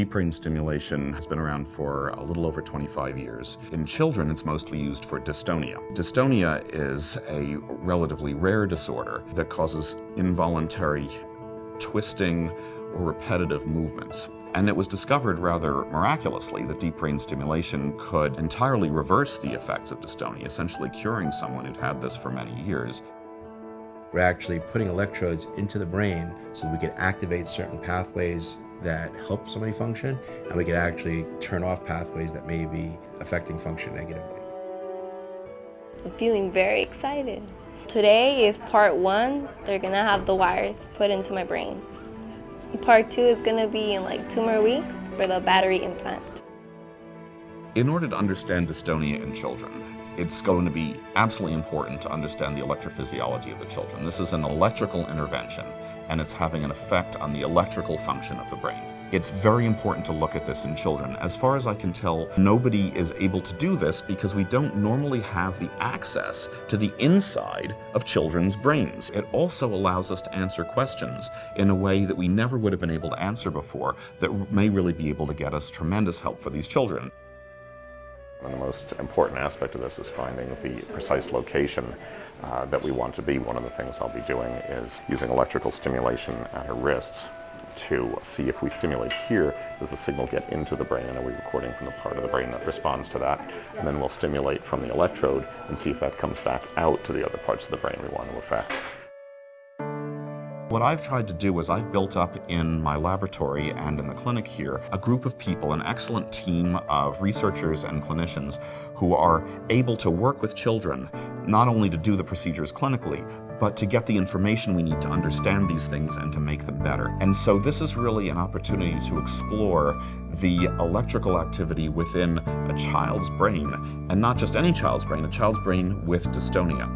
Deep brain stimulation has been around for a little over 25 years. In children, it's mostly used for dystonia. Dystonia is a relatively rare disorder that causes involuntary twisting or repetitive movements. And it was discovered rather miraculously that deep brain stimulation could entirely reverse the effects of dystonia, essentially curing someone who'd had this for many years. We're actually putting electrodes into the brain so we can activate certain pathways that help somebody function, and we can actually turn off pathways that may be affecting function negatively. I'm feeling very excited. Today is part 1. They're gonna have the wires put into my brain. Part 2 is gonna be in like 2 more weeks for the battery implant. In order to understand dystonia in children, it's going to be absolutely important to understand the electrophysiology of the children. This is an electrical intervention, and it's having an effect on the electrical function of the brain. It's very important to look at this in children. As far as I can tell, nobody is able to do this because we don't normally have the access to the inside of children's brains. It also allows us to answer questions in a way that we never would have been able to answer before that may really be able to get us tremendous help for these children. And the most important aspect of this is finding the precise location that we want to be. One of the things I'll be doing is using electrical stimulation at her wrists to see if we stimulate here, does the signal get into the brain, and are we recording from the part of the brain that responds to that? And then we'll stimulate from the electrode and see if that comes back out to the other parts of the brain we want to affect. What I've tried to do is I've built up in my laboratory and in the clinic here a group of people, an excellent team of researchers and clinicians who are able to work with children, not only to do the procedures clinically, but to get the information we need to understand these things and to make them better. And so this is really an opportunity to explore the electrical activity within a child's brain, and not just any child's brain, a child's brain with dystonia.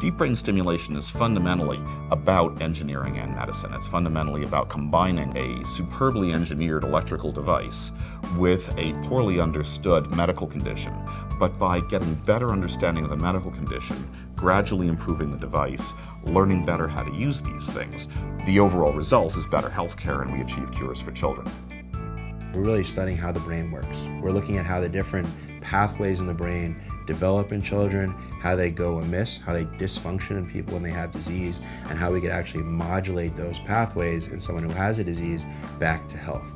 Deep brain stimulation is fundamentally about engineering and medicine. It's fundamentally about combining a superbly engineered electrical device with a poorly understood medical condition, but by getting better understanding of the medical condition, gradually improving the device, learning better how to use these things, the overall result is better healthcare, and we achieve cures for children. We're really studying how the brain works. We're looking at how the different pathways in the brain develop in children, how they go amiss, how they dysfunction in people when they have disease, and how we can actually modulate those pathways in someone who has a disease back to health.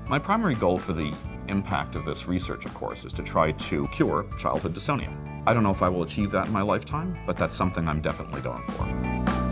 My primary goal for the impact of this research, of course, is to try to cure childhood dystonia. I don't know if I will achieve that in my lifetime, but that's something I'm definitely going for.